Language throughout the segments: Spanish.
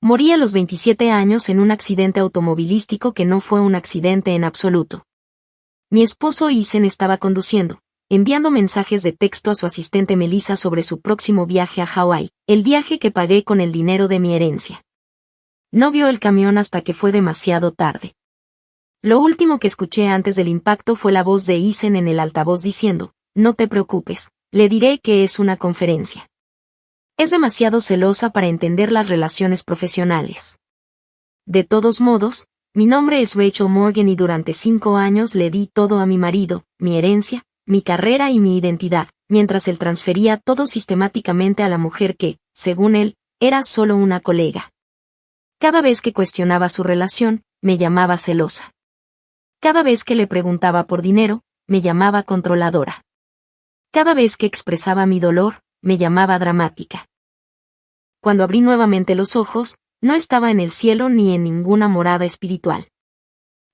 Morí a los 27 años en un accidente automovilístico que no fue un accidente en absoluto. Mi esposo Ethan estaba conduciendo, enviando mensajes de texto a su asistente Melissa sobre su próximo viaje a Hawái, el viaje que pagué con el dinero de mi herencia. No vio el camión hasta que fue demasiado tarde. Lo último que escuché antes del impacto fue la voz de Ethan en el altavoz diciendo, «No te preocupes, le diré que es una conferencia». Es demasiado celosa para entender las relaciones profesionales. De todos modos, mi nombre es Rachel Morgan y durante 5 años le di todo a mi marido, mi herencia, mi carrera y mi identidad, mientras él transfería todo sistemáticamente a la mujer que, según él, era solo una colega. Cada vez que cuestionaba su relación, me llamaba celosa. Cada vez que le preguntaba por dinero, me llamaba controladora. Cada vez que expresaba mi dolor, me llamaba dramática. Cuando abrí nuevamente los ojos, no estaba en el cielo ni en ninguna morada espiritual.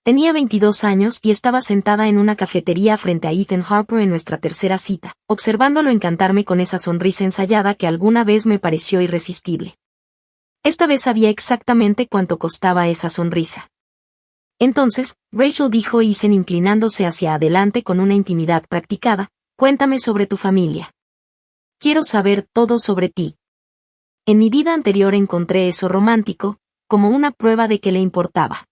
Tenía 22 años y estaba sentada en una cafetería frente a Ethan Harper en nuestra tercera cita, observándolo encantarme con esa sonrisa ensayada que alguna vez me pareció irresistible. Esta vez sabía exactamente cuánto costaba esa sonrisa. Entonces, Rachel dijo Ethan inclinándose hacia adelante con una intimidad practicada, «Cuéntame sobre tu familia. Quiero saber todo sobre ti». En mi vida anterior encontré eso romántico, como una prueba de que le importaba.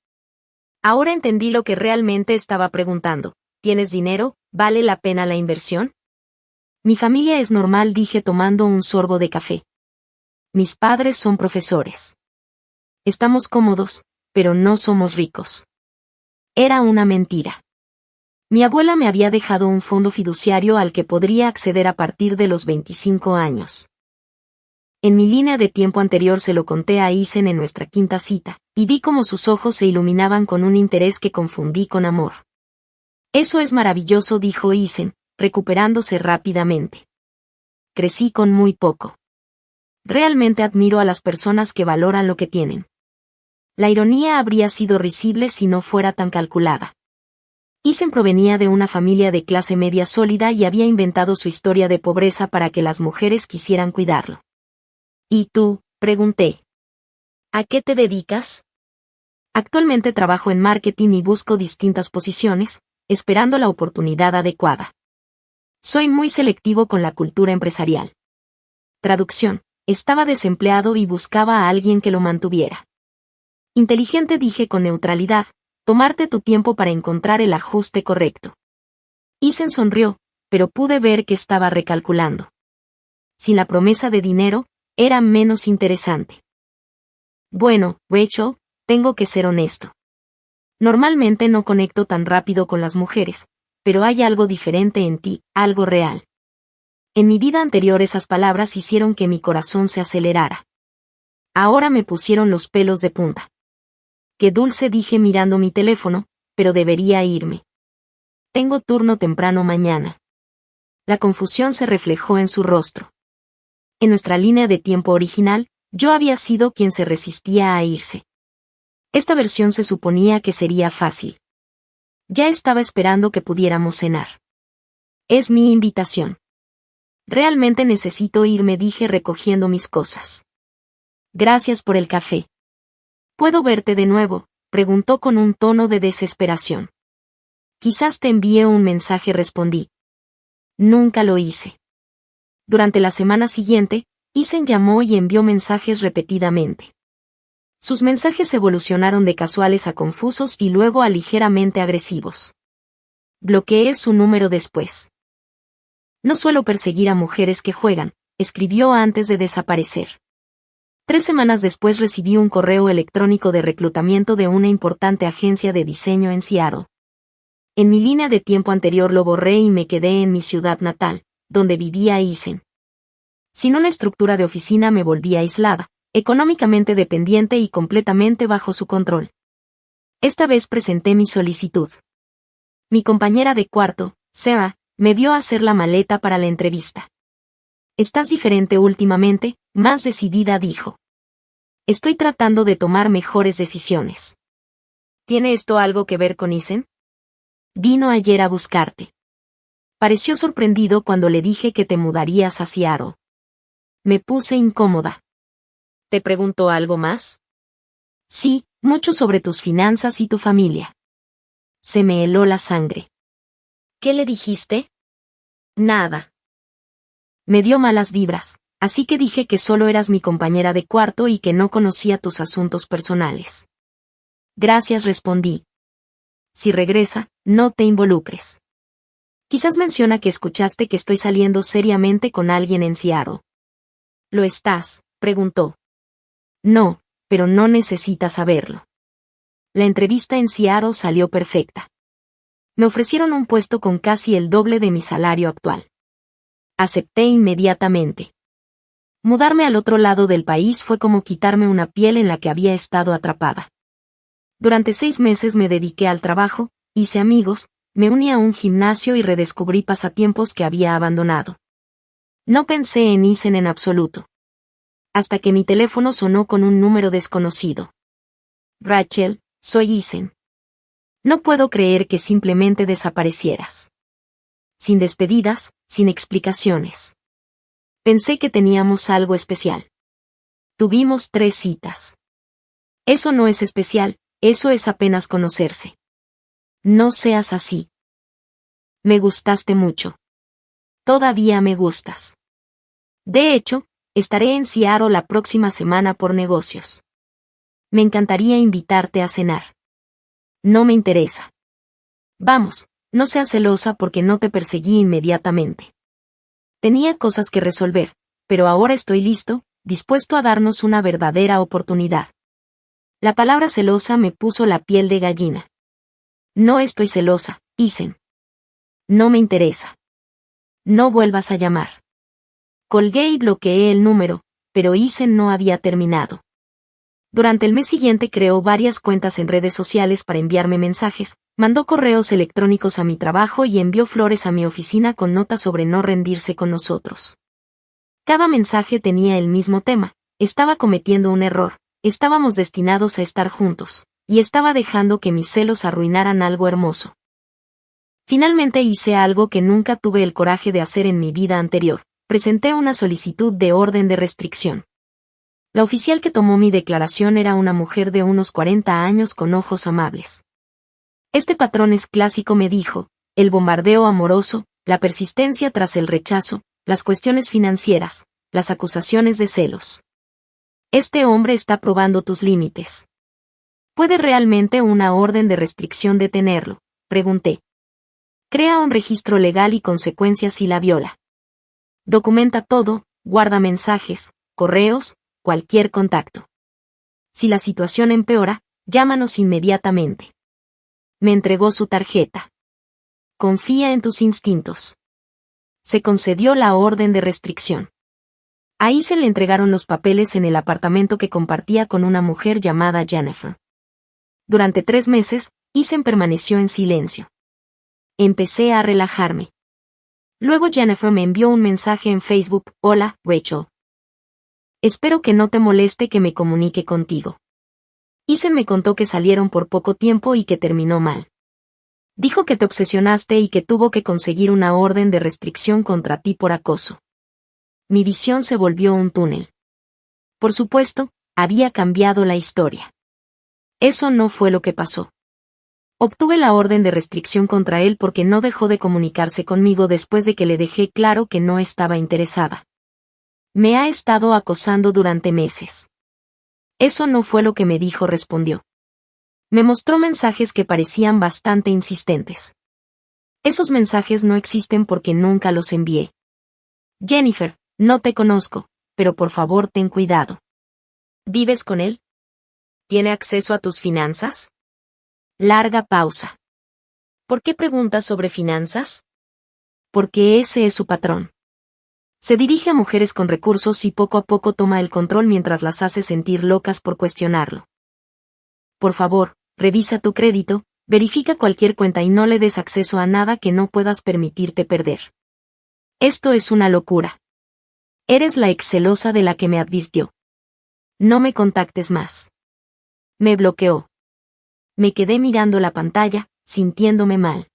Ahora entendí lo que realmente estaba preguntando. ¿Tienes dinero? ¿Vale la pena la inversión? Mi familia es normal, dije tomando un sorbo de café. Mis padres son profesores. Estamos cómodos, pero no somos ricos. Era una mentira. Mi abuela me había dejado un fondo fiduciario al que podría acceder a partir de los 25 años. En mi línea de tiempo anterior se lo conté a Ethan en nuestra quinta cita, y vi cómo sus ojos se iluminaban con un interés que confundí con amor. Eso es maravilloso, dijo Ethan, recuperándose rápidamente. Crecí con muy poco. Realmente admiro a las personas que valoran lo que tienen. La ironía habría sido risible si no fuera tan calculada. Ethan provenía de una familia de clase media sólida y había inventado su historia de pobreza para que las mujeres quisieran cuidarlo. ¿Y tú?, pregunté. ¿A qué te dedicas? Actualmente trabajo en marketing y busco distintas posiciones, esperando la oportunidad adecuada. Soy muy selectivo con la cultura empresarial. Traducción: estaba desempleado y buscaba a alguien que lo mantuviera. Inteligente, dije con neutralidad, tomarte tu tiempo para encontrar el ajuste correcto. Ethan sonrió, pero pude ver que estaba recalculando. Sin la promesa de dinero, era menos interesante. Bueno, Rachel, tengo que ser honesto. Normalmente no conecto tan rápido con las mujeres, pero hay algo diferente en ti, algo real. En mi vida anterior esas palabras hicieron que mi corazón se acelerara. Ahora me pusieron los pelos de punta. Qué dulce, dije mirando mi teléfono, pero debería irme. Tengo turno temprano mañana. La confusión se reflejó en su rostro. En nuestra línea de tiempo original, yo había sido quien se resistía a irse. Esta versión se suponía que sería fácil. Ya estaba esperando que pudiéramos cenar. Es mi invitación. Realmente necesito irme, dije recogiendo mis cosas. Gracias por el café. ¿Puedo verte de nuevo?, preguntó con un tono de desesperación. Quizás te envíe un mensaje, respondí. Nunca lo hice. Durante la semana siguiente, Ethan llamó y envió mensajes repetidamente. Sus mensajes evolucionaron de casuales a confusos y luego a ligeramente agresivos. Bloqueé su número después. No suelo perseguir a mujeres que juegan, escribió antes de desaparecer. 3 semanas después recibí un correo electrónico de reclutamiento de una importante agencia de diseño en Seattle. En mi línea de tiempo anterior lo borré y me quedé en mi ciudad natal, donde vivía Ethan. Sin una estructura de oficina me volví aislada, económicamente dependiente y completamente bajo su control. Esta vez presenté mi solicitud. Mi compañera de cuarto, Sarah, me vio hacer la maleta para la entrevista. Estás diferente últimamente, más decidida, dijo. Estoy tratando de tomar mejores decisiones. ¿Tiene esto algo que ver con Ethan? Vino ayer a buscarte. Pareció sorprendido cuando le dije que te mudarías a Seattle. Me puse incómoda. ¿Te preguntó algo más? Sí, mucho sobre tus finanzas y tu familia. Se me heló la sangre. ¿Qué le dijiste? Nada. Me dio malas vibras, así que dije que solo eras mi compañera de cuarto y que no conocía tus asuntos personales. Gracias, respondí. Si regresa, no te involucres. Quizás menciona que escuchaste que estoy saliendo seriamente con alguien en Seattle. ¿Lo estás?, preguntó. No, pero no necesitas saberlo. La entrevista en Seattle salió perfecta. Me ofrecieron un puesto con casi el doble de mi salario actual. Acepté inmediatamente. Mudarme al otro lado del país fue como quitarme una piel en la que había estado atrapada. Durante 6 meses me dediqué al trabajo, hice amigos, me uní a un gimnasio y redescubrí pasatiempos que había abandonado. No pensé en Isen en absoluto. Hasta que mi teléfono sonó con un número desconocido. Rachel, soy Isen. No puedo creer que simplemente desaparecieras. Sin despedidas, sin explicaciones. Pensé que teníamos algo especial. Tuvimos 3 citas. Eso no es especial, eso es apenas conocerse. No seas así. Me gustaste mucho. Todavía me gustas. De hecho, estaré en Seattle la próxima semana por negocios. Me encantaría invitarte a cenar. No me interesa. Vamos, no seas celosa porque no te perseguí inmediatamente. Tenía cosas que resolver, pero ahora estoy listo, dispuesto a darnos una verdadera oportunidad. La palabra celosa me puso la piel de gallina. No estoy celosa, Isen. No me interesa. No vuelvas a llamar. Colgué y bloqueé el número, pero Isen no había terminado. Durante el mes siguiente creó varias cuentas en redes sociales para enviarme mensajes, mandó correos electrónicos a mi trabajo y envió flores a mi oficina con notas sobre no rendirse con nosotros. Cada mensaje tenía el mismo tema: estaba cometiendo un error, estábamos destinados a estar juntos, y estaba dejando que mis celos arruinaran algo hermoso. Finalmente hice algo que nunca tuve el coraje de hacer en mi vida anterior: presenté una solicitud de orden de restricción. La oficial que tomó mi declaración era una mujer de unos 40 años con ojos amables. Este patrón es clásico, me dijo: el bombardeo amoroso, la persistencia tras el rechazo, las cuestiones financieras, las acusaciones de celos. Este hombre está probando tus límites. ¿Puede realmente una orden de restricción detenerlo?, pregunté. Crea un registro legal y consecuencias si la viola. Documenta todo, guarda mensajes, correos, cualquier contacto. Si la situación empeora, llámanos inmediatamente. Me entregó su tarjeta. Confía en tus instintos. Se concedió la orden de restricción. Ahí se le entregaron los papeles en el apartamento que compartía con una mujer llamada Jennifer. Durante 3 meses, Isen permaneció en silencio. Empecé a relajarme. Luego Jennifer me envió un mensaje en Facebook: hola, Rachel. Espero que no te moleste que me comunique contigo. Isen me contó que salieron por poco tiempo y que terminó mal. Dijo que te obsesionaste y que tuvo que conseguir una orden de restricción contra ti por acoso. Mi visión se volvió un túnel. Por supuesto, había cambiado la historia. Eso no fue lo que pasó. Obtuve la orden de restricción contra él porque no dejó de comunicarse conmigo después de que le dejé claro que no estaba interesada. Me ha estado acosando durante meses. Eso no fue lo que me dijo, respondió. Me mostró mensajes que parecían bastante insistentes. Esos mensajes no existen porque nunca los envié. Jennifer, no te conozco, pero por favor ten cuidado. ¿Vives con él? ¿Tiene acceso a tus finanzas? Larga pausa. ¿Por qué preguntas sobre finanzas? Porque ese es su patrón. Se dirige a mujeres con recursos y poco a poco toma el control mientras las hace sentir locas por cuestionarlo. Por favor, revisa tu crédito, verifica cualquier cuenta y no le des acceso a nada que no puedas permitirte perder. Esto es una locura. Eres la ex celosa de la que me advirtió. No me contactes más. Me bloqueó. Me quedé mirando la pantalla, sintiéndome mal.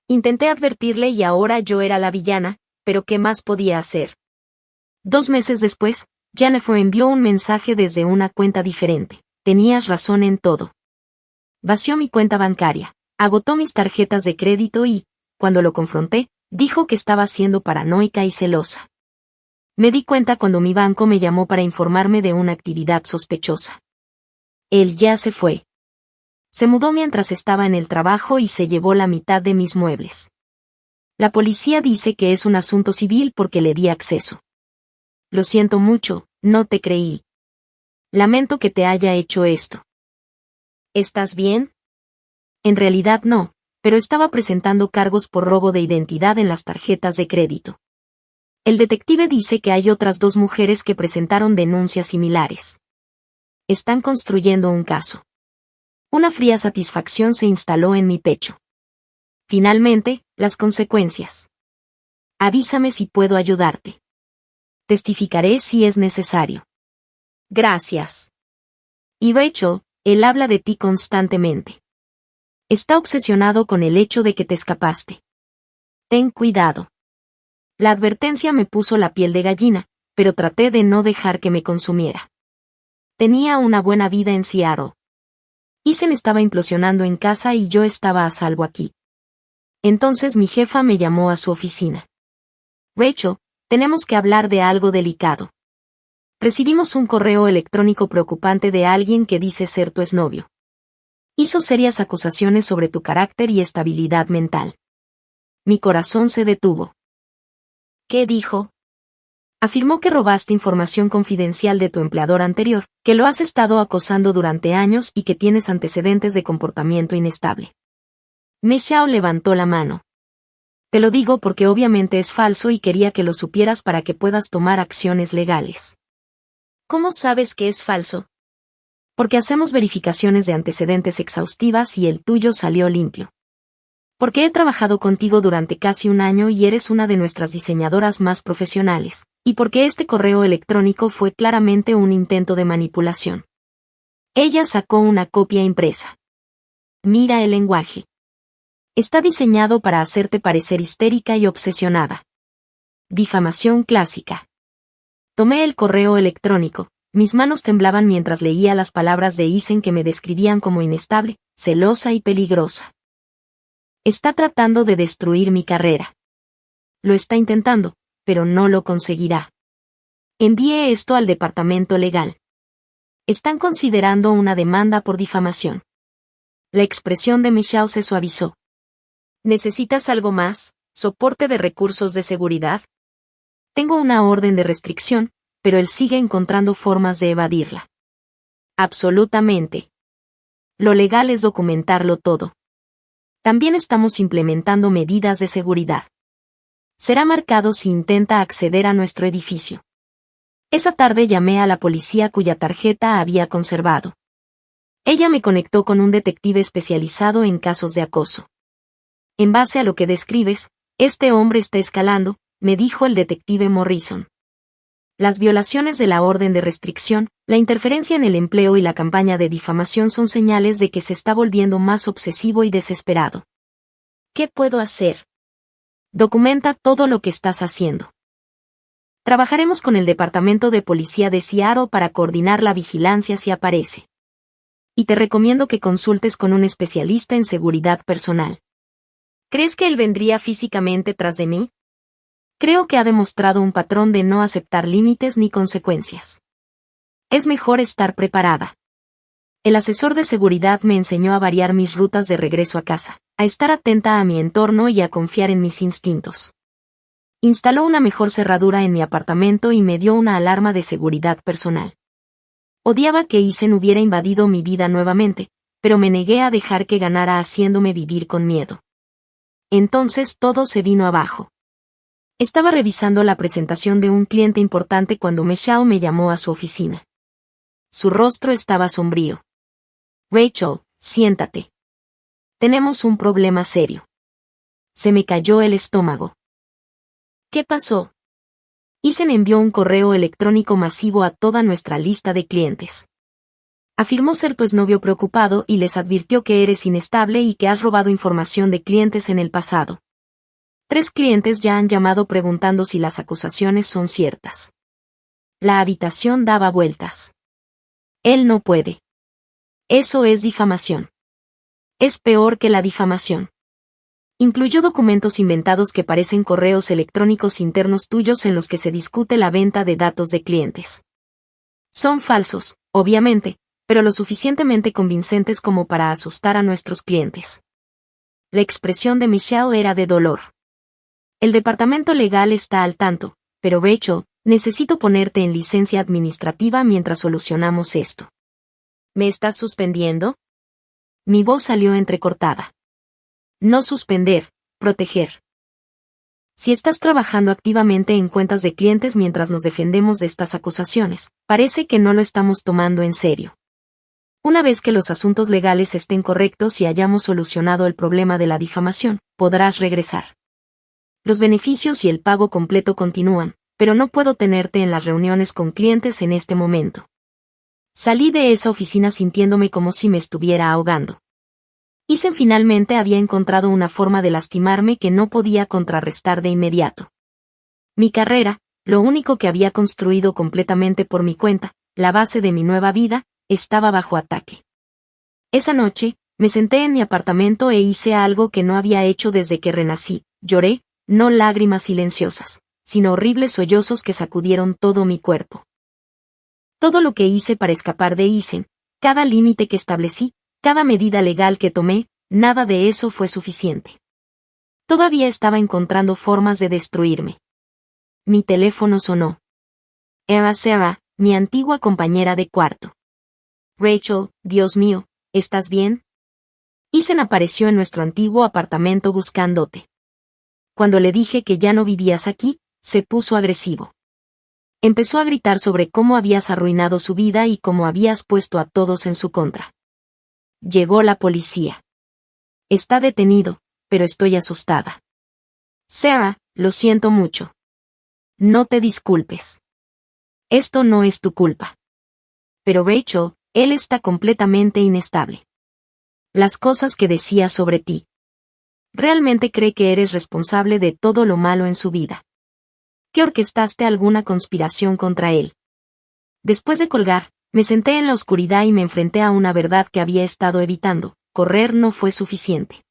Intenté advertirle y ahora yo era la villana, pero ¿qué más podía hacer? 2 meses después, Jennifer envió un mensaje desde una cuenta diferente. tenías razón en todo. Vació mi cuenta bancaria, agotó mis tarjetas de crédito y, cuando lo confronté, dijo que estaba siendo paranoica y celosa. Me di cuenta cuando mi banco me llamó para informarme de una actividad sospechosa. Él ya se fue. Se mudó mientras estaba en el trabajo y se llevó la mitad de mis muebles. La policía dice que es un asunto civil porque le di acceso. Lo siento mucho, no te creí. Lamento que te haya hecho esto. ¿Estás bien? En realidad no, pero estaba presentando cargos por robo de identidad en las tarjetas de crédito. El detective dice que hay otras 2 mujeres que presentaron denuncias similares. Están construyendo un caso. Una fría satisfacción se instaló en mi pecho. Finalmente, las consecuencias. Avísame si puedo ayudarte. Testificaré si es necesario. Gracias. Y Rachel, él habla de ti constantemente. Está obsesionado con el hecho de que te escapaste. Ten cuidado. La advertencia me puso la piel de gallina, pero traté de no dejar que me consumiera. Tenía una buena vida en Seattle. Eason estaba implosionando en casa y yo estaba a salvo aquí. Entonces mi jefa me llamó a su oficina. Rachel, tenemos que hablar de algo delicado. Recibimos un correo electrónico preocupante de alguien que dice ser tu exnovio. Hizo serias acusaciones sobre tu carácter y estabilidad mental. Mi corazón se detuvo. ¿Qué dijo? Afirmó que robaste información confidencial de tu empleador anterior, que lo has estado acosando durante años y que tienes antecedentes de comportamiento inestable. Michelle levantó la mano. Te lo digo porque obviamente es falso y quería que lo supieras para que puedas tomar acciones legales. ¿Cómo sabes que es falso? Porque hacemos verificaciones de antecedentes exhaustivas y el tuyo salió limpio. Porque he trabajado contigo durante casi un año y eres una de nuestras diseñadoras más profesionales, y porque este correo electrónico fue claramente un intento de manipulación. Ella sacó una copia impresa. Mira el lenguaje. Está diseñado para hacerte parecer histérica y obsesionada. Difamación clásica. Tomé el correo electrónico, mis manos temblaban mientras leía las palabras de Eason que me describían como inestable, celosa y peligrosa. Está tratando de destruir mi carrera. Lo está intentando, pero no lo conseguirá. Envié esto al departamento legal. Están considerando una demanda por difamación. La expresión de Michelle se suavizó. ¿Necesitas algo más? ¿Soporte de recursos de seguridad? Tengo una orden de restricción, pero él sigue encontrando formas de evadirla. Absolutamente. Lo legal es documentarlo todo. También estamos implementando medidas de seguridad. Será marcado si intenta acceder a nuestro edificio. Esa tarde llamé a la policía cuya tarjeta había conservado. Ella me conectó con un detective especializado en casos de acoso. En base a lo que describes, este hombre está escalando, me dijo el detective Morrison. Las violaciones de la orden de restricción, la interferencia en el empleo y la campaña de difamación son señales de que se está volviendo más obsesivo y desesperado. ¿Qué puedo hacer? Documenta todo lo que estás haciendo. Trabajaremos con el Departamento de Policía de Seattle para coordinar la vigilancia si aparece. Y te recomiendo que consultes con un especialista en seguridad personal. ¿Crees que él vendría físicamente tras de mí? Creo que ha demostrado un patrón de no aceptar límites ni consecuencias. Es mejor estar preparada. El asesor de seguridad me enseñó a variar mis rutas de regreso a casa, a estar atenta a mi entorno y a confiar en mis instintos. Instaló una mejor cerradura en mi apartamento y me dio una alarma de seguridad personal. Odiaba que Eason hubiera invadido mi vida nuevamente, pero me negué a dejar que ganara haciéndome vivir con miedo. Entonces todo se vino abajo. Estaba revisando la presentación de un cliente importante cuando Michelle me llamó a su oficina. Su rostro estaba sombrío. Rachel, siéntate. Tenemos un problema serio. Se me cayó el estómago. ¿Qué pasó? Eason envió un correo electrónico masivo a toda nuestra lista de clientes. Afirmó ser tu exnovio preocupado y les advirtió que eres inestable y que has robado información de clientes en el pasado. 3 clientes ya han llamado preguntando si las acusaciones son ciertas. La habitación daba vueltas. Él no puede. Eso es difamación. Es peor que la difamación. Incluyó documentos inventados que parecen correos electrónicos internos tuyos en los que se discute la venta de datos de clientes. Son falsos, obviamente, pero lo suficientemente convincentes como para asustar a nuestros clientes. La expresión de Michelle era de dolor. El departamento legal está al tanto, pero Rachel, necesito ponerte en licencia administrativa mientras solucionamos esto. ¿Me estás suspendiendo? Mi voz salió entrecortada. No suspender, proteger. Si estás trabajando activamente en cuentas de clientes mientras nos defendemos de estas acusaciones, parece que no lo estamos tomando en serio. Una vez que los asuntos legales estén correctos y hayamos solucionado el problema de la difamación, podrás regresar. Los beneficios y el pago completo continúan, pero no puedo tenerte en las reuniones con clientes en este momento. Salí de esa oficina sintiéndome como si me estuviera ahogando. Eisen finalmente había encontrado una forma de lastimarme que no podía contrarrestar de inmediato. Mi carrera, lo único que había construido completamente por mi cuenta, la base de mi nueva vida, estaba bajo ataque. Esa noche, me senté en mi apartamento e hice algo que no había hecho desde que renací. Lloré, no lágrimas silenciosas, sino horribles sollozos que sacudieron todo mi cuerpo. Todo lo que hice para escapar de Eisen, cada límite que establecí, cada medida legal que tomé, nada de eso fue suficiente. Todavía estaba encontrando formas de destruirme. Mi teléfono sonó. Era Sarah, mi antigua compañera de cuarto. Rachel, Dios mío, ¿estás bien? Eisen apareció en nuestro antiguo apartamento buscándote. Cuando le dije que ya no vivías aquí, se puso agresivo. Empezó a gritar sobre cómo habías arruinado su vida y cómo habías puesto a todos en su contra. Llegó la policía. Está detenido, pero estoy asustada. Sarah, lo siento mucho. No te disculpes. Esto no es tu culpa. Pero Rachel, él está completamente inestable. Las cosas que decía sobre ti. Realmente cree que eres responsable de todo lo malo en su vida. ¿Que orquestaste alguna conspiración contra él? Después de colgar, me senté en la oscuridad y me enfrenté a una verdad que había estado evitando. Correr no fue suficiente.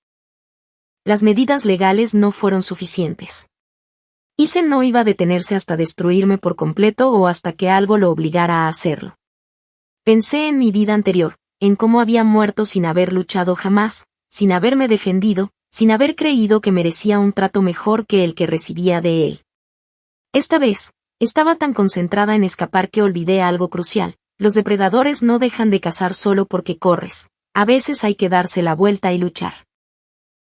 Las medidas legales no fueron suficientes. Eisen no iba a detenerse hasta destruirme por completo o hasta que algo lo obligara a hacerlo. Pensé en mi vida anterior, en cómo había muerto sin haber luchado jamás, sin haberme defendido, sin haber creído que merecía un trato mejor que el que recibía de él. Esta vez, estaba tan concentrada en escapar que olvidé algo crucial. Los depredadores no dejan de cazar solo porque corres. A veces hay que darse la vuelta y luchar.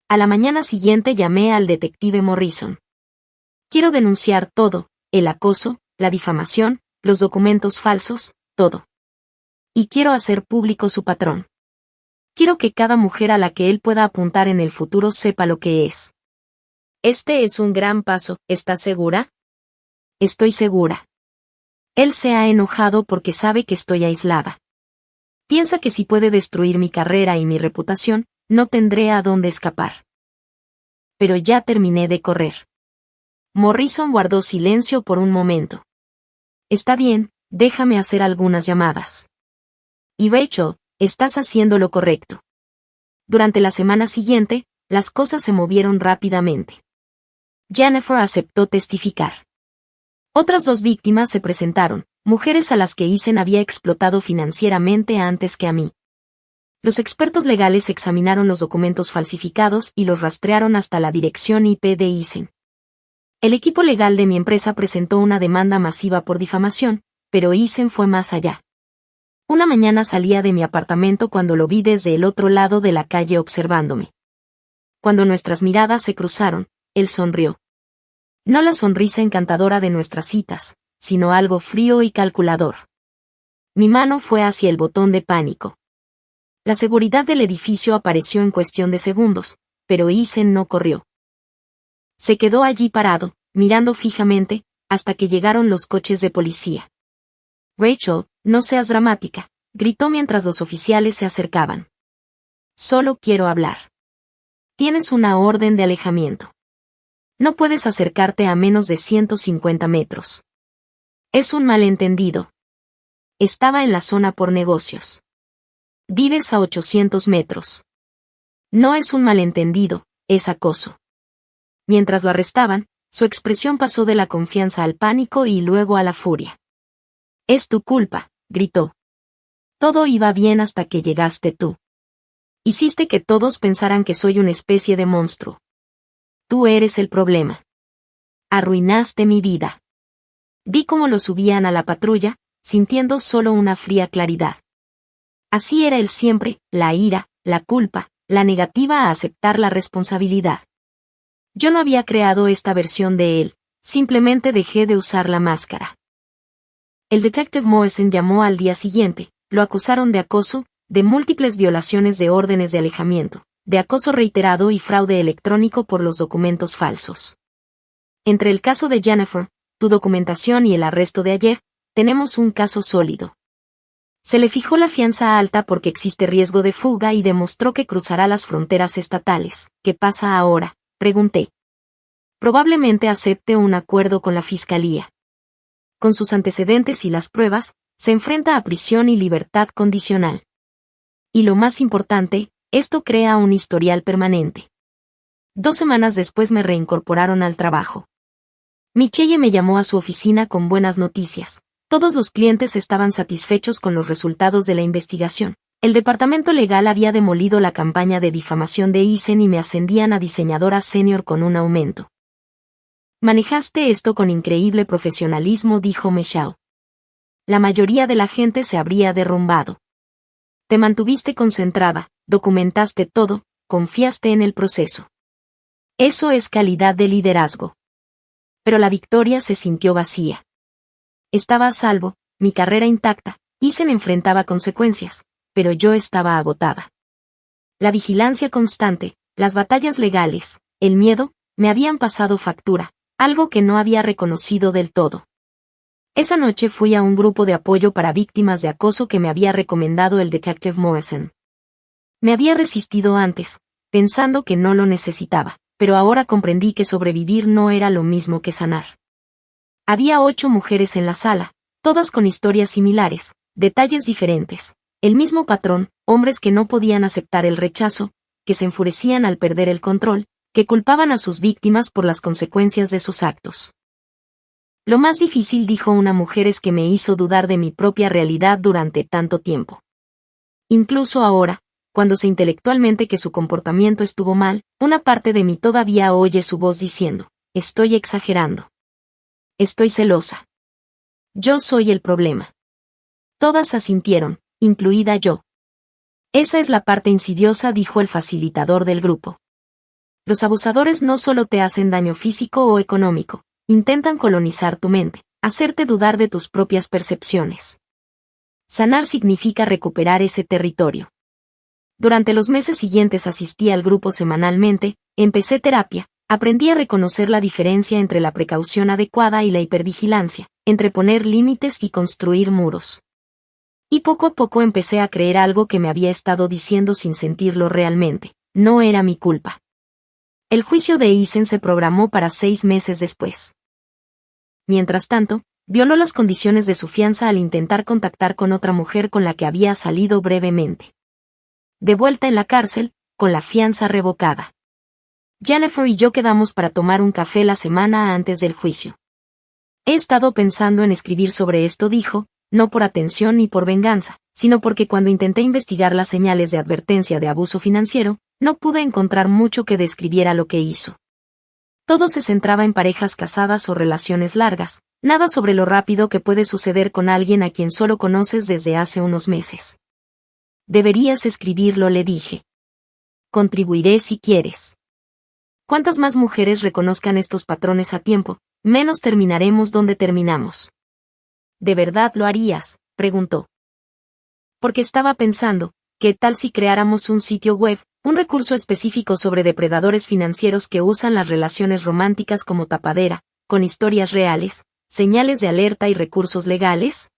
A la mañana siguiente llamé al detective Morrison. Quiero denunciar todo, el acoso, la difamación, los documentos falsos, todo. Y quiero hacer público su patrón. Quiero que cada mujer a la que él pueda apuntar en el futuro sepa lo que es. Este es un gran paso, ¿estás segura? Estoy segura. Él se ha enojado porque sabe que estoy aislada. Piensa que si puede destruir mi carrera y mi reputación, no tendré a dónde escapar. Pero ya terminé de correr. Morrison guardó silencio por un momento. Está bien, déjame hacer algunas llamadas. Y Rachel, estás haciendo lo correcto. Durante la semana siguiente, las cosas se movieron rápidamente. Jennifer aceptó testificar. Otras 2 víctimas se presentaron, mujeres a las que Eisen había explotado financieramente antes que a mí. Los expertos legales examinaron los documentos falsificados y los rastrearon hasta la dirección IP de Eisen. El equipo legal de mi empresa presentó una demanda masiva por difamación, pero Eisen fue más allá. Una mañana salía de mi apartamento cuando lo vi desde el otro lado de la calle observándome. Cuando nuestras miradas se cruzaron, él sonrió. No la sonrisa encantadora de nuestras citas, sino algo frío y calculador. Mi mano fue hacia el botón de pánico. La seguridad del edificio apareció en cuestión de segundos, pero Eisen no corrió. Se quedó allí parado, mirando fijamente, hasta que llegaron los coches de policía. Rachel, no seas dramática, gritó mientras los oficiales se acercaban. Solo quiero hablar. Tienes una orden de alejamiento. No puedes acercarte a menos de 150 metros. Es un malentendido. Estaba en la zona por negocios. Vives a 800 metros. No es un malentendido, es acoso. Mientras lo arrestaban, su expresión pasó de la confianza al pánico y luego a la furia. Es tu culpa, gritó. Todo iba bien hasta que llegaste tú. Hiciste que todos pensaran que soy una especie de monstruo. Tú eres el problema. Arruinaste mi vida. Vi cómo lo subían a la patrulla, sintiendo solo una fría claridad. Así era él siempre, la ira, la culpa, la negativa a aceptar la responsabilidad. Yo no había creado esta versión de él, simplemente dejé de usar la máscara. El detective Morrison llamó al día siguiente, lo acusaron de acoso, de múltiples violaciones de órdenes de alejamiento, de acoso reiterado y fraude electrónico por los documentos falsos. Entre el caso de Jennifer, tu documentación y el arresto de ayer, tenemos un caso sólido. Se le fijó la fianza alta porque existe riesgo de fuga y demostró que cruzará las fronteras estatales. ¿Qué pasa ahora?, pregunté. Probablemente acepte un acuerdo con la fiscalía. Con sus antecedentes y las pruebas, se enfrenta a prisión y libertad condicional. Y lo más importante, esto crea un historial permanente. 2 semanas después me reincorporaron al trabajo. Michelle me llamó a su oficina con buenas noticias. Todos los clientes estaban satisfechos con los resultados de la investigación. El departamento legal había demolido la campaña de difamación de Eisen y me ascendían a diseñadora senior con un aumento. Manejaste esto con increíble profesionalismo, dijo Michelle. La mayoría de la gente se habría derrumbado. Te mantuviste concentrada, documentaste todo, confiaste en el proceso. Eso es calidad de liderazgo. Pero la victoria se sintió vacía. Estaba a salvo, mi carrera intacta, Eisen enfrentaba consecuencias, pero yo estaba agotada. La vigilancia constante, las batallas legales, el miedo, me habían pasado factura, algo que no había reconocido del todo. Esa noche fui a un grupo de apoyo para víctimas de acoso que me había recomendado el detective Morrison. Me había resistido antes, pensando que no lo necesitaba, pero ahora comprendí que sobrevivir no era lo mismo que sanar. Había 8 mujeres en la sala, todas con historias similares, detalles diferentes, el mismo patrón, hombres que no podían aceptar el rechazo, que se enfurecían al perder el control, que culpaban a sus víctimas por las consecuencias de sus actos. Lo más difícil, dijo una mujer, es que me hizo dudar de mi propia realidad durante tanto tiempo. Incluso ahora, cuando sé intelectualmente que su comportamiento estuvo mal, una parte de mí todavía oye su voz diciendo, estoy exagerando. Estoy celosa. Yo soy el problema. Todas asintieron, incluida yo. Esa es la parte insidiosa, dijo el facilitador del grupo. Los abusadores no solo te hacen daño físico o económico, intentan colonizar tu mente, hacerte dudar de tus propias percepciones. Sanar significa recuperar ese territorio. Durante los meses siguientes asistí al grupo semanalmente, empecé terapia, aprendí a reconocer la diferencia entre la precaución adecuada y la hipervigilancia, entre poner límites y construir muros. Y poco a poco empecé a creer algo que me había estado diciendo sin sentirlo realmente, no era mi culpa. El juicio de Eisen se programó para 6 meses después. Mientras tanto, violó las condiciones de su fianza al intentar contactar con otra mujer con la que había salido brevemente. De vuelta en la cárcel, con la fianza revocada. Jennifer y yo quedamos para tomar un café la semana antes del juicio. He estado pensando en escribir sobre esto, dijo, no por atención ni por venganza, sino porque cuando intenté investigar las señales de advertencia de abuso financiero, no pude encontrar mucho que describiera lo que hizo. Todo se centraba en parejas casadas o relaciones largas, nada sobre lo rápido que puede suceder con alguien a quien solo conoces desde hace unos meses. Deberías escribirlo, le dije. Contribuiré si quieres. Cuantas más mujeres reconozcan estos patrones a tiempo, menos terminaremos donde terminamos. ¿De verdad lo harías?, preguntó. Porque estaba pensando, ¿qué tal si creáramos un sitio web, un recurso específico sobre depredadores financieros que usan las relaciones románticas como tapadera, con historias reales, señales de alerta y recursos legales?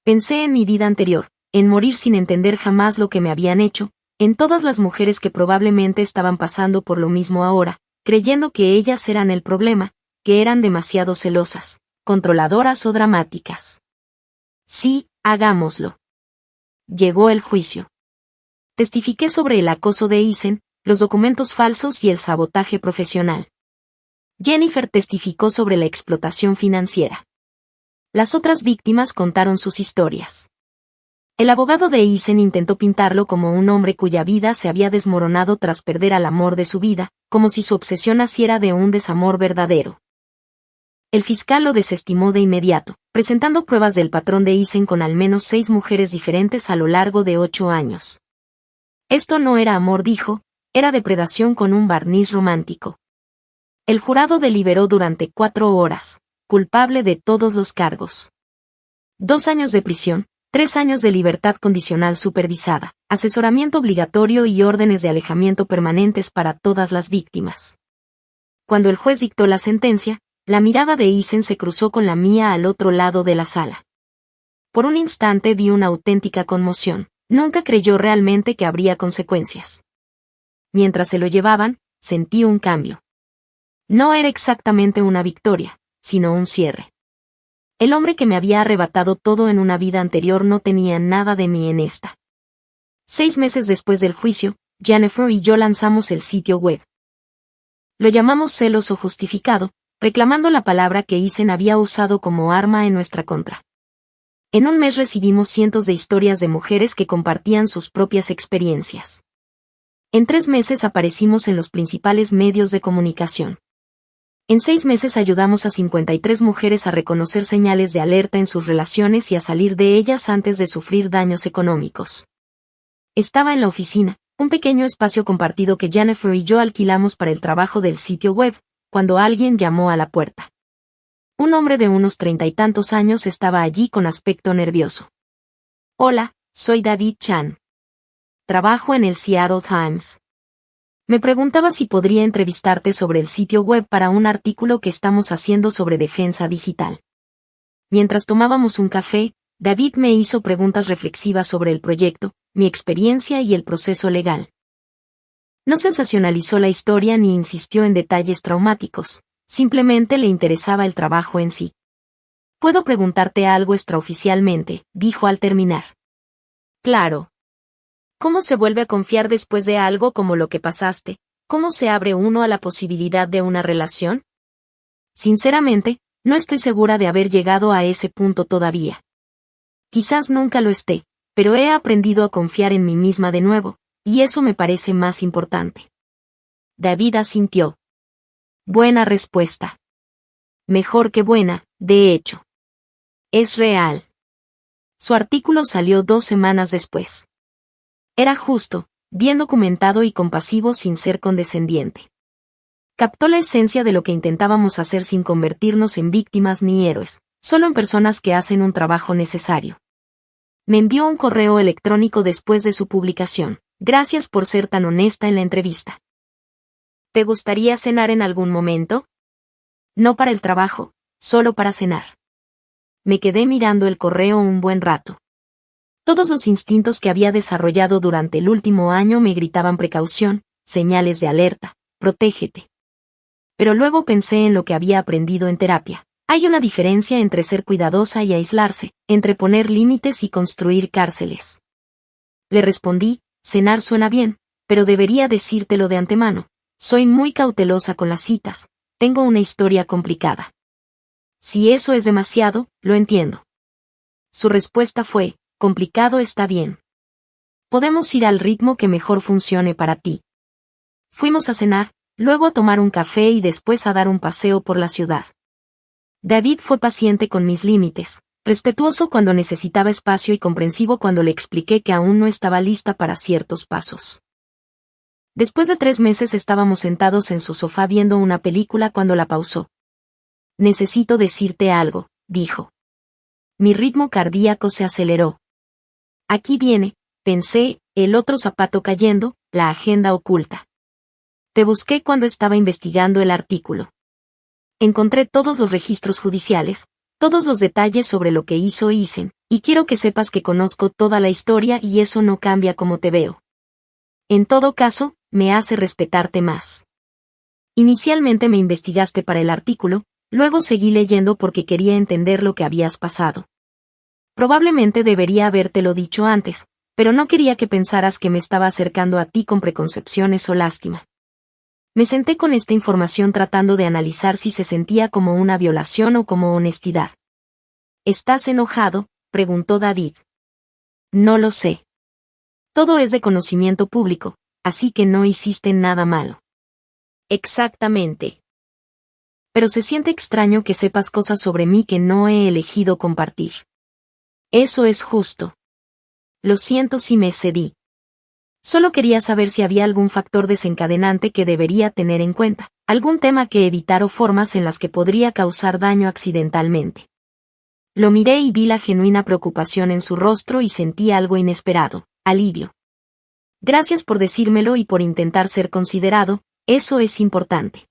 Pensé en mi vida anterior, en morir sin entender jamás lo que me habían hecho, en todas las mujeres que probablemente estaban pasando por lo mismo ahora, creyendo que ellas eran el problema, que eran demasiado celosas, controladoras o dramáticas. Sí, hagámoslo. Llegó el juicio. Testifiqué sobre el acoso de Eisen, los documentos falsos y el sabotaje profesional. Jennifer testificó sobre la explotación financiera. Las otras víctimas contaron sus historias. El abogado de Eisen intentó pintarlo como un hombre cuya vida se había desmoronado tras perder al amor de su vida, como si su obsesión naciera de un desamor verdadero. El fiscal lo desestimó de inmediato, presentando pruebas del patrón de Eisen con al menos 6 mujeres diferentes a lo largo de 8 años. Esto no era amor, dijo, era depredación con un barniz romántico. El jurado deliberó durante 4 horas, culpable de todos los cargos. 2 años de prisión, 3 años de libertad condicional supervisada, asesoramiento obligatorio y órdenes de alejamiento permanentes para todas las víctimas. Cuando el juez dictó la sentencia, la mirada de Eisen se cruzó con la mía al otro lado de la sala. Por un instante vi una auténtica conmoción, nunca creyó realmente que habría consecuencias. Mientras se lo llevaban, sentí un cambio. No era exactamente una victoria, sino un cierre. El hombre que me había arrebatado todo en una vida anterior no tenía nada de mí en esta. 6 meses después del juicio, Jennifer y yo lanzamos el sitio web. Lo llamamos Celoso Justificado, reclamando la palabra que Eisen había usado como arma en nuestra contra. En un mes recibimos cientos de historias de mujeres que compartían sus propias experiencias. En 3 meses aparecimos en los principales medios de comunicación. En 6 meses ayudamos a 53 mujeres a reconocer señales de alerta en sus relaciones y a salir de ellas antes de sufrir daños económicos. Estaba en la oficina, un pequeño espacio compartido que Jennifer y yo alquilamos para el trabajo del sitio web, cuando alguien llamó a la puerta. Un hombre de unos 30 y tantos años estaba allí con aspecto nervioso. Hola, soy David Chan. Trabajo en el Seattle Times. Me preguntaba si podría entrevistarte sobre el sitio web para un artículo que estamos haciendo sobre defensa digital. Mientras tomábamos un café, David me hizo preguntas reflexivas sobre el proyecto, mi experiencia y el proceso legal. No sensacionalizó la historia ni insistió en detalles traumáticos, simplemente le interesaba el trabajo en sí. «¿Puedo preguntarte algo extraoficialmente?», dijo al terminar. «Claro. ¿Cómo se vuelve a confiar después de algo como lo que pasaste? ¿Cómo se abre uno a la posibilidad de una relación? Sinceramente, no estoy segura de haber llegado a ese punto todavía. Quizás nunca lo esté, pero he aprendido a confiar en mí misma de nuevo, y eso me parece más importante». David asintió. Buena respuesta. Mejor que buena, de hecho. Es real. Su artículo salió 2 semanas después. Era justo, bien documentado y compasivo sin ser condescendiente. Captó la esencia de lo que intentábamos hacer sin convertirnos en víctimas ni héroes, solo en personas que hacen un trabajo necesario. Me envió un correo electrónico después de su publicación. Gracias por ser tan honesta en la entrevista. ¿Te gustaría cenar en algún momento? No para el trabajo, solo para cenar. Me quedé mirando el correo un buen rato. Todos los instintos que había desarrollado durante el último año me gritaban precaución, señales de alerta, protégete. Pero luego pensé en lo que había aprendido en terapia. Hay una diferencia entre ser cuidadosa y aislarse, entre poner límites y construir cárceles. Le respondí, cenar suena bien, pero debería decírtelo de antemano. Soy muy cautelosa con las citas, tengo una historia complicada. Si eso es demasiado, lo entiendo. Su respuesta fue, complicado está bien. Podemos ir al ritmo que mejor funcione para ti. Fuimos a cenar, luego a tomar un café y después a dar un paseo por la ciudad. David fue paciente con mis límites, respetuoso cuando necesitaba espacio y comprensivo cuando le expliqué que aún no estaba lista para ciertos pasos. Después de 3 meses estábamos sentados en su sofá viendo una película cuando la pausó. Necesito decirte algo, dijo. Mi ritmo cardíaco se aceleró. Aquí viene, pensé, el otro zapato cayendo, la agenda oculta. Te busqué cuando estaba investigando el artículo. Encontré todos los registros judiciales, todos los detalles sobre lo que hizo Eisen, y quiero que sepas que conozco toda la historia y eso no cambia cómo te veo. En todo caso, me hace respetarte más. Inicialmente me investigaste para el artículo, luego seguí leyendo porque quería entender lo que habías pasado. Probablemente debería habértelo dicho antes, Pero no quería que pensaras que me estaba acercando a ti con preconcepciones o lástima. Me senté con esta información tratando de analizar si se sentía como una violación o como honestidad. ¿Estás enojado?, preguntó David. No lo sé. Todo es de conocimiento público, así que no hiciste nada malo. Exactamente. Pero se siente extraño que sepas cosas sobre mí que no he elegido compartir. Eso es justo. Lo siento si me excedí. Solo quería saber si había algún factor desencadenante que debería tener en cuenta, algún tema que evitar o formas en las que podría causar daño accidentalmente. Lo miré y vi la genuina preocupación en su rostro y sentí algo inesperado, alivio. Gracias por decírmelo y por intentar ser considerado, eso es importante.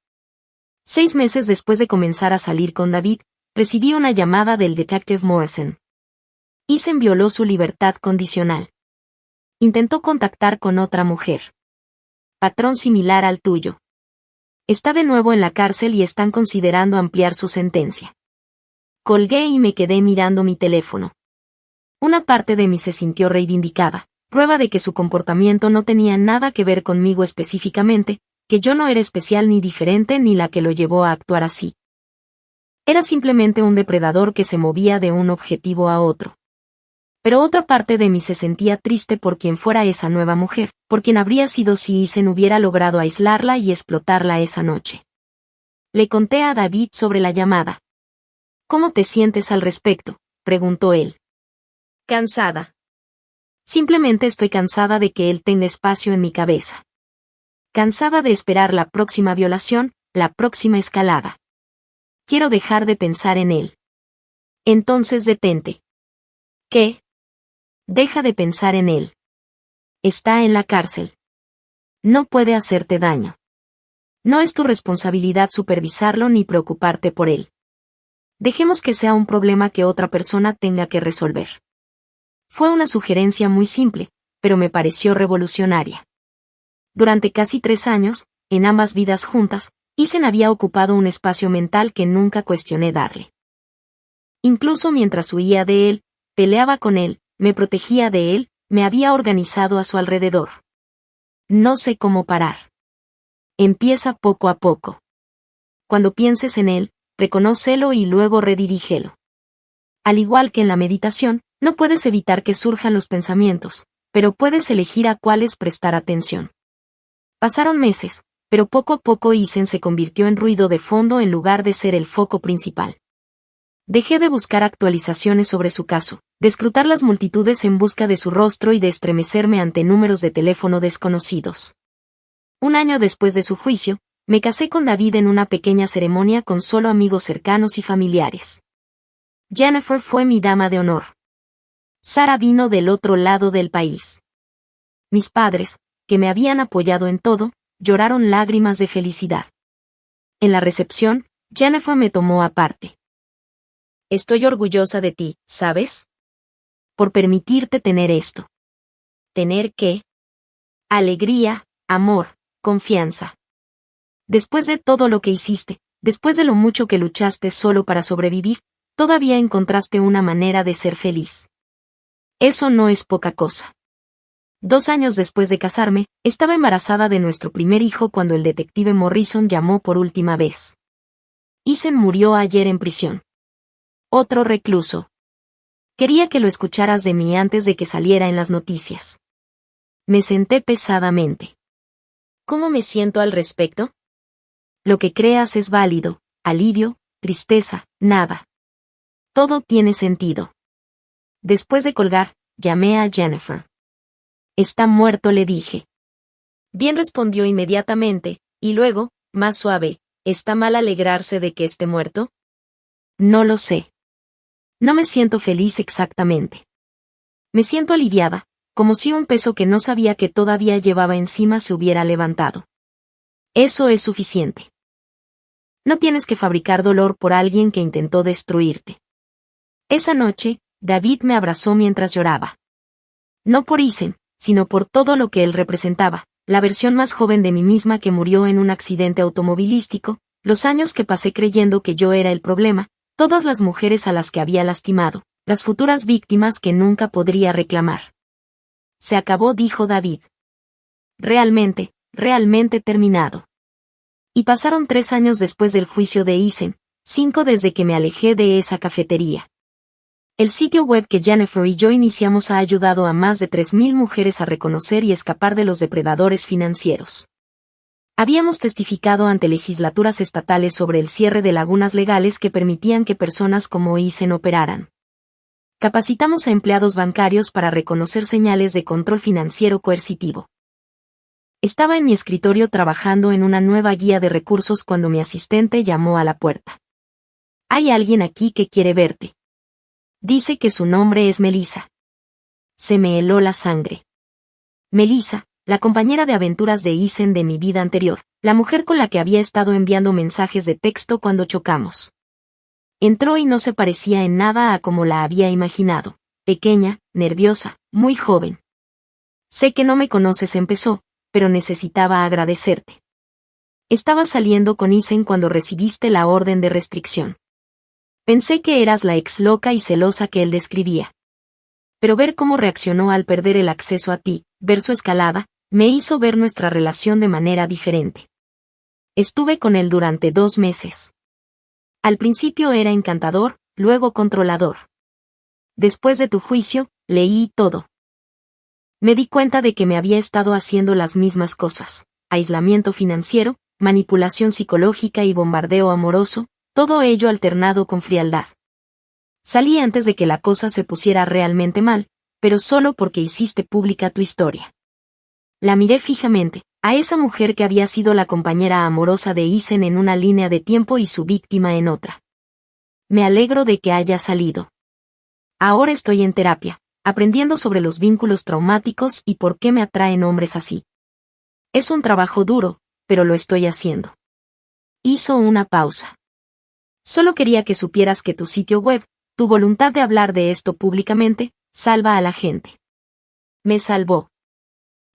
6 meses después de comenzar a salir con David, recibí una llamada del detective Morrison. Eason violó su libertad condicional. Intentó contactar con otra mujer. Patrón similar al tuyo. Está de nuevo en la cárcel y están considerando ampliar su sentencia. Colgué y me quedé mirando mi teléfono. Una parte de mí se sintió reivindicada, prueba de que su comportamiento no tenía nada que ver conmigo específicamente, que yo no era especial ni diferente ni la que lo llevó a actuar así. Era simplemente un depredador que se movía de un objetivo a otro. Pero otra parte de mí se sentía triste por quien fuera esa nueva mujer, por quien habría sido si Eason hubiera logrado aislarla y explotarla esa noche. Le conté a David sobre la llamada. ¿Cómo te sientes al respecto?, preguntó él. Cansada. Simplemente estoy cansada de que él tenga espacio en mi cabeza. Cansada de esperar la próxima violación, la próxima escalada. Quiero dejar de pensar en él. Entonces detente. ¿Qué? Deja de pensar en él. Está en la cárcel. No puede hacerte daño. No es tu responsabilidad supervisarlo ni preocuparte por él. Dejemos que sea un problema que otra persona tenga que resolver. Fue una sugerencia muy simple, pero me pareció revolucionaria. Durante casi 3 años, en ambas vidas juntas, Eason había ocupado un espacio mental que nunca cuestioné darle. Incluso mientras huía de él, peleaba con él, me protegía de él, me había organizado a su alrededor. No sé cómo parar. Empieza poco a poco. Cuando pienses en él, reconócelo y luego redirígelo. Al igual que en la meditación, no puedes evitar que surjan los pensamientos, pero puedes elegir a cuáles prestar atención. Pasaron meses, pero poco a poco Eason se convirtió en ruido de fondo en lugar de ser el foco principal. Dejé de buscar actualizaciones sobre su caso, de escrutar las multitudes en busca de su rostro y de estremecerme ante números de teléfono desconocidos. 1 año después de su juicio, me casé con David en una pequeña ceremonia con solo amigos cercanos y familiares. Jennifer fue mi dama de honor. Sara vino del otro lado del país. Mis padres, que me habían apoyado en todo, lloraron lágrimas de felicidad. En la recepción, Jennifer me tomó aparte. Estoy orgullosa de ti, ¿sabes? Por permitirte tener esto. ¿Tener qué? Alegría, amor, confianza. Después de todo lo que hiciste, después de lo mucho que luchaste solo para sobrevivir, todavía encontraste una manera de ser feliz. Eso no es poca cosa. 2 años después de casarme, estaba embarazada de nuestro primer hijo cuando el detective Morrison llamó por última vez. Eason murió ayer en prisión. Otro recluso. Quería que lo escucharas de mí antes de que saliera en las noticias. Me senté pesadamente. ¿Cómo me siento al respecto? Lo que creas es válido, alivio, tristeza, nada. Todo tiene sentido. Después de colgar, llamé a Jennifer. Está muerto, le dije. Bien, respondió inmediatamente, y luego, más suave, ¿está mal alegrarse de que esté muerto? No lo sé. No me siento feliz exactamente. Me siento aliviada, como si un peso que no sabía que todavía llevaba encima se hubiera levantado. Eso es suficiente. No tienes que fabricar dolor por alguien que intentó destruirte. Esa noche, David me abrazó mientras lloraba. No por Eason, sino por todo lo que él representaba, la versión más joven de mí misma que murió en un accidente automovilístico, los años que pasé creyendo que yo era el problema, todas las mujeres a las que había lastimado, las futuras víctimas que nunca podría reclamar. Se acabó, dijo David. Realmente terminado. Y pasaron 3 años después del juicio de Eisen, 5 desde que me alejé de esa cafetería. El sitio web que Jennifer y yo iniciamos ha ayudado a más de 3.000 mujeres a reconocer y escapar de los depredadores financieros. Habíamos testificado ante legislaturas estatales sobre el cierre de lagunas legales que permitían que personas como Eisen operaran. Capacitamos a empleados bancarios para reconocer señales de control financiero coercitivo. Estaba en mi escritorio trabajando en una nueva guía de recursos cuando mi asistente llamó a la puerta. «Hay alguien aquí que quiere verte». Dice que su nombre es Melissa. Se me heló la sangre. Melissa, la compañera de aventuras de Eisen de mi vida anterior, la mujer con la que había estado enviando mensajes de texto cuando chocamos. Entró y no se parecía en nada a como la había imaginado. Pequeña, nerviosa, muy joven. «Sé que no me conoces», empezó, «pero necesitaba agradecerte. Estaba saliendo con Eisen cuando recibiste la orden de restricción. Pensé que eras la ex loca y celosa que él describía. Pero ver cómo reaccionó al perder el acceso a ti, ver su escalada, me hizo ver nuestra relación de manera diferente. Estuve con él durante 2 meses. Al principio era encantador, luego controlador. Después de tu juicio, leí todo. Me di cuenta de que me había estado haciendo las mismas cosas: aislamiento financiero, manipulación psicológica y bombardeo amoroso, todo ello alternado con frialdad. Salí antes de que la cosa se pusiera realmente mal, pero solo porque hiciste pública tu historia. La miré fijamente, a esa mujer que había sido la compañera amorosa de Eisen en una línea de tiempo y su víctima en otra. Me alegro de que haya salido. Ahora estoy en terapia, aprendiendo sobre los vínculos traumáticos y por qué me atraen hombres así. Es un trabajo duro, pero lo estoy haciendo. Hizo una pausa. Solo quería que supieras que tu sitio web, tu voluntad de hablar de esto públicamente, salva a la gente. Me salvó.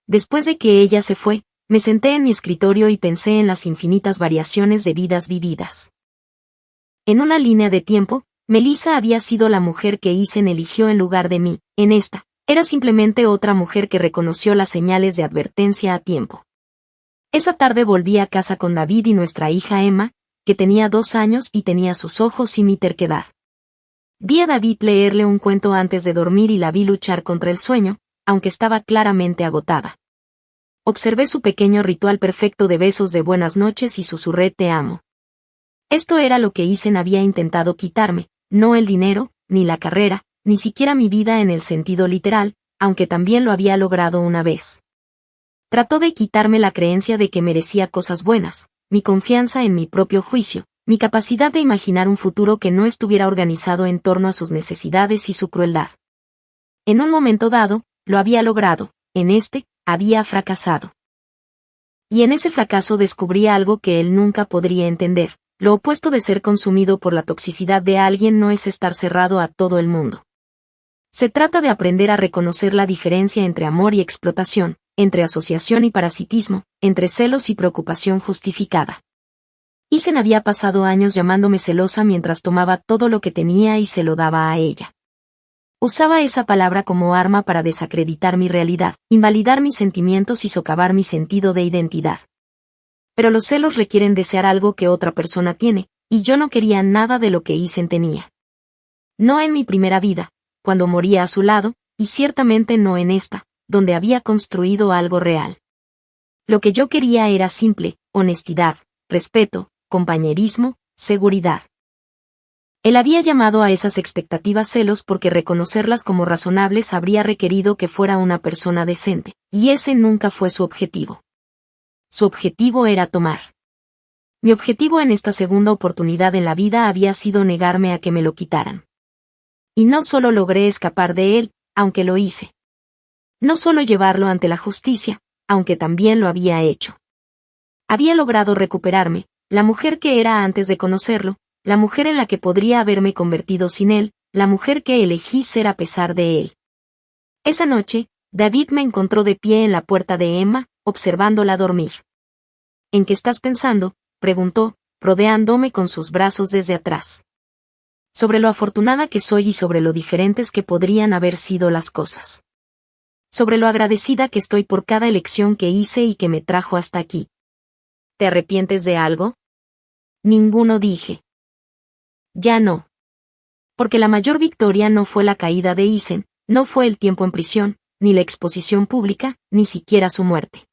Después de que ella se fue, me senté en mi escritorio y pensé en las infinitas variaciones de vidas vividas. En una línea de tiempo, Melissa había sido la mujer que Eisen eligió en lugar de mí. En esta, era simplemente otra mujer que reconoció las señales de advertencia a tiempo. Esa tarde volví a casa con David y nuestra hija Emma, que tenía 2 años y tenía sus ojos y mi terquedad. Vi a David leerle un cuento antes de dormir y la vi luchar contra el sueño, aunque estaba claramente agotada. Observé su pequeño ritual perfecto de besos de buenas noches y susurré «te amo». Esto era lo que Eisen había intentado quitarme, no el dinero, ni la carrera, ni siquiera mi vida en el sentido literal, aunque también lo había logrado una vez. Trató de quitarme la creencia de que merecía cosas buenas, mi confianza en mi propio juicio, mi capacidad de imaginar un futuro que no estuviera organizado en torno a sus necesidades y su crueldad. En un momento dado, lo había logrado, en este, había fracasado. Y en ese fracaso descubrí algo que él nunca podría entender: lo opuesto de ser consumido por la toxicidad de alguien no es estar cerrado a todo el mundo. Se trata de aprender a reconocer la diferencia entre amor y explotación, entre asociación y parasitismo, entre celos y preocupación justificada. Eisen había pasado años llamándome celosa mientras tomaba todo lo que tenía y se lo daba a ella. Usaba esa palabra como arma para desacreditar mi realidad, invalidar mis sentimientos y socavar mi sentido de identidad. Pero los celos requieren desear algo que otra persona tiene, y yo no quería nada de lo que Eisen tenía. No en mi primera vida, cuando moría a su lado, y ciertamente no en esta, donde había construido algo real. Lo que yo quería era simple: honestidad, respeto, compañerismo, seguridad. Él había llamado a esas expectativas celos porque reconocerlas como razonables habría requerido que fuera una persona decente, y ese nunca fue su objetivo. Su objetivo era tomar. Mi objetivo en esta segunda oportunidad en la vida había sido negarme a que me lo quitaran. Y no solo logré escapar de él, aunque lo hice. No solo llevarlo ante la justicia, aunque también lo había hecho. Había logrado recuperarme, la mujer que era antes de conocerlo, la mujer en la que podría haberme convertido sin él, la mujer que elegí ser a pesar de él. Esa noche, David me encontró de pie en la puerta de Emma, observándola dormir. ¿En qué estás pensando?, preguntó, rodeándome con sus brazos desde atrás. Sobre lo afortunada que soy y sobre lo diferentes que podrían haber sido las cosas. sobre lo agradecida que estoy por cada elección que hice y que me trajo hasta aquí. ¿Te arrepientes de algo? Ninguno, dije. Ya no. Porque la mayor victoria no fue la caída de Eisen, no fue el tiempo en prisión, ni la exposición pública, ni siquiera su muerte.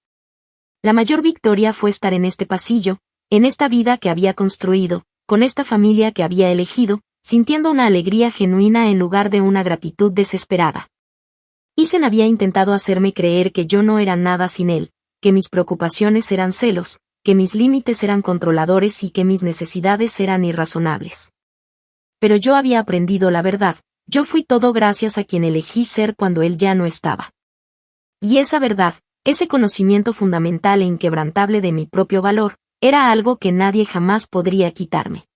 La mayor victoria fue estar en este pasillo, en esta vida que había construido, con esta familia que había elegido, sintiendo una alegría genuina en lugar de una gratitud desesperada. Eisen había intentado hacerme creer que yo no era nada sin él, que mis preocupaciones eran celos, que mis límites eran controladores y que mis necesidades eran irrazonables. Pero yo había aprendido la verdad, yo fui todo gracias a quien elegí ser cuando él ya no estaba. Y esa verdad, ese conocimiento fundamental e inquebrantable de mi propio valor, era algo que nadie jamás podría quitarme.